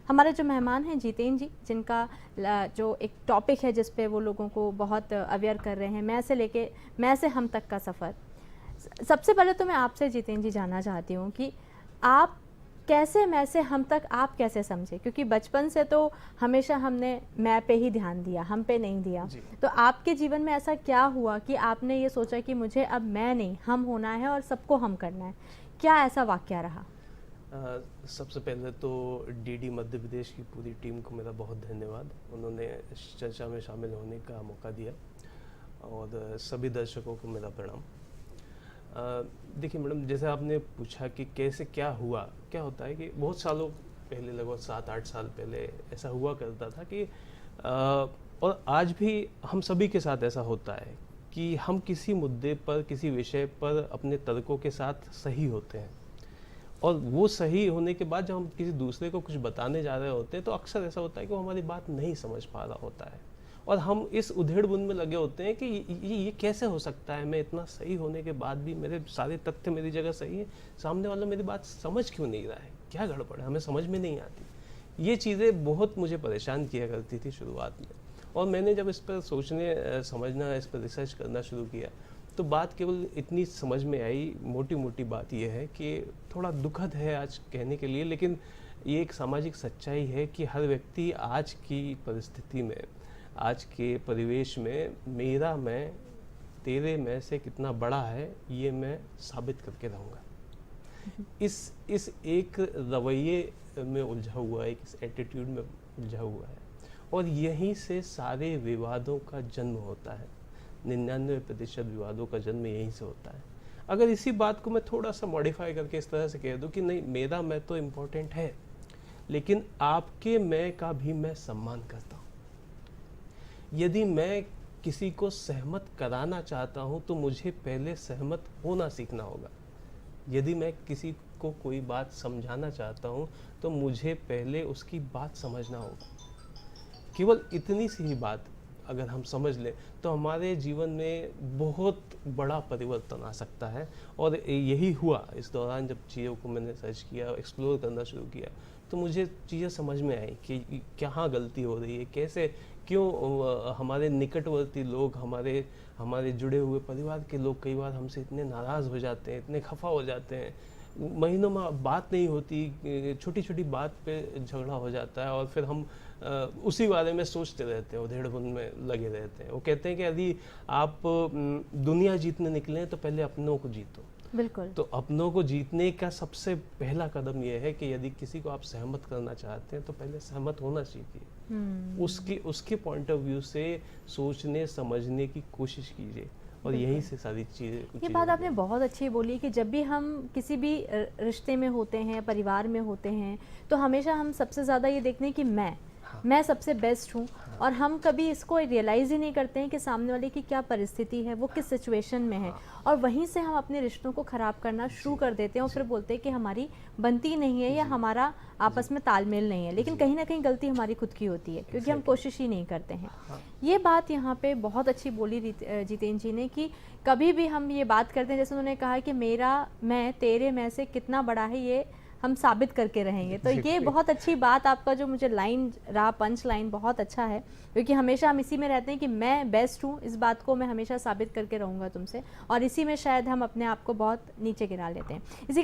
हमारे जो मेहमान हैं जितेंद्र जी, जिनका जो एक टॉपिक है जिस पे वो लोगों को बहुत अवेयर कर रहे हैं, मैं से हम तक का सफ़र। सबसे पहले तो मैं आपसे जितेंद्र जी जानना चाहती हूँ कि आप कैसे मैं से हम तक आप कैसे समझे, क्योंकि बचपन से तो हमेशा हमने मैं पे ही ध्यान दिया, हम पे नहीं दिया। तो आपके जीवन में ऐसा क्या हुआ कि आपने ये सोचा कि मुझे अब मैं नहीं हम होना है और सबको हम करना है? क्या ऐसा वाक़या रहा? सबसे पहले तो डीडी मध्य प्रदेश की पूरी टीम को मेरा बहुत धन्यवाद, उन्होंने इस चर्चा में शामिल होने का मौका दिया, और सभी दर्शकों को मेरा प्रणाम। देखिए मैडम, जैसे आपने पूछा कि कैसे क्या हुआ, क्या होता है कि बहुत सालों पहले, लगभग 7-8 साल पहले ऐसा हुआ करता था कि और आज भी हम सभी के साथ ऐसा होता है कि हम किसी मुद्दे पर, किसी विषय पर अपने तर्कों के साथ सही होते हैं, और वो सही होने के बाद जब हम किसी दूसरे को कुछ बताने जा रहे होते हैं तो अक्सर ऐसा होता है कि वो हमारी बात नहीं समझ पा रहा होता है, और हम इस उधेड़-बुन में लगे होते हैं कि ये कैसे हो सकता है, मैं इतना सही होने के बाद भी मेरे सारे तथ्य मेरी जगह सही है, सामने वाला मेरी बात समझ क्यों नहीं रहा है, क्या गड़बड़ है, हमें समझ में नहीं आती। ये चीज़ें बहुत मुझे परेशान किया करती थी शुरुआत में, और मैंने जब इस पर सोचने समझना, इस पर रिसर्च करना शुरू किया तो बात केवल इतनी समझ में आई, मोटी मोटी बात यह है कि थोड़ा दुखद है आज कहने के लिए, लेकिन ये एक सामाजिक सच्चाई है कि हर व्यक्ति आज की परिस्थिति में, आज के परिवेश में मेरा मैं तेरे मैं से कितना बड़ा है ये मैं साबित करके रहूँगा। इस एक रवैये में उलझा हुआ है, इस एटीट्यूड में उलझा हुआ है, और यहीं से सारे विवादों का जन्म होता है। 99% विवादों का जन्म यहीं से होता है। अगर इसी बात को मैं थोड़ा सा मॉडिफाई करके इस तरह से कह दूं कि नहीं, मेरा मैं तो इम्पोर्टेंट है, लेकिन आपके मैं का भी मैं सम्मान करता हूँ। यदि मैं किसी को सहमत कराना चाहता हूँ तो मुझे पहले सहमत होना सीखना होगा। यदि मैं किसी को कोई बात समझाना चाहता हूँ तो मुझे पहले उसकी बात समझना होगा। केवल इतनी सी ही बात अगर हम समझ लें तो हमारे जीवन में बहुत बड़ा परिवर्तन आ सकता है, और यही हुआ इस दौरान जब चीज़ों को मैंने सर्च किया, एक्सप्लोर करना शुरू किया, तो मुझे चीज़ें समझ में आई कि कहाँ गलती हो रही है, कैसे क्यों हमारे निकटवर्ती लोग, हमारे जुड़े हुए परिवार के लोग कई बार हमसे इतने नाराज़ हो जाते हैं, इतने खफा हो जाते हैं, महीनों में बात नहीं होती, छोटी छोटी बात पे झगड़ा हो जाता है, और फिर हम उसी बारे में सोचते रहते हैं, उधेड़-बुन में लगे रहते हैं। वो कहते हैं कि यदि आप दुनिया जीतने निकले हैं तो पहले अपनों को जीतो। बिल्कुल। तो अपनों को जीतने का सबसे पहला कदम यह है कि यदि किसी को आप सहमत करना चाहते हैं तो पहले सहमत होना सीखिए। उसके पॉइंट ऑफ व्यू से सोचने समझने की कोशिश कीजिए, और यहीं से सारी चीज़ें। ये बात आपने बहुत अच्छी बोली कि जब भी हम किसी भी रिश्ते में होते हैं, परिवार में होते हैं, तो हमेशा हम सबसे ज़्यादा ये देखते हैं कि मैं सबसे बेस्ट हूँ, और हम कभी इसको रियलाइज़ ही नहीं करते हैं कि सामने वाले की क्या परिस्थिति है, वो किस सिचुएशन में है, और वहीं से हम अपने रिश्तों को ख़राब करना शुरू कर देते हैं, और फिर बोलते हैं कि हमारी बनती नहीं है या हमारा आपस में तालमेल नहीं है। लेकिन कहीं ना कहीं गलती हमारी खुद की होती है, क्योंकि हम कोशिश ही नहीं करते हैं। ये बात यहाँ पे बहुत अच्छी बोली जितेंद्र जी ने कि कभी भी हम ये बात करते हैं, जैसे उन्होंने कहा कि मेरा मैं तेरे मैं से कितना बड़ा है, ये हम साबित करके रहेंगे। तो ये बहुत अच्छी बात, आपका जो मुझे लाइन रहा, पंच लाइन बहुत अच्छा है, क्योंकि हमेशा हम इसी में रहते हैं कि मैं बेस्ट हूँ, इस बात को मैं हमेशा साबित करके रहूँगा तुमसे, और इसी में शायद हम अपने आप को बहुत नीचे गिरा लेते हैं। इसी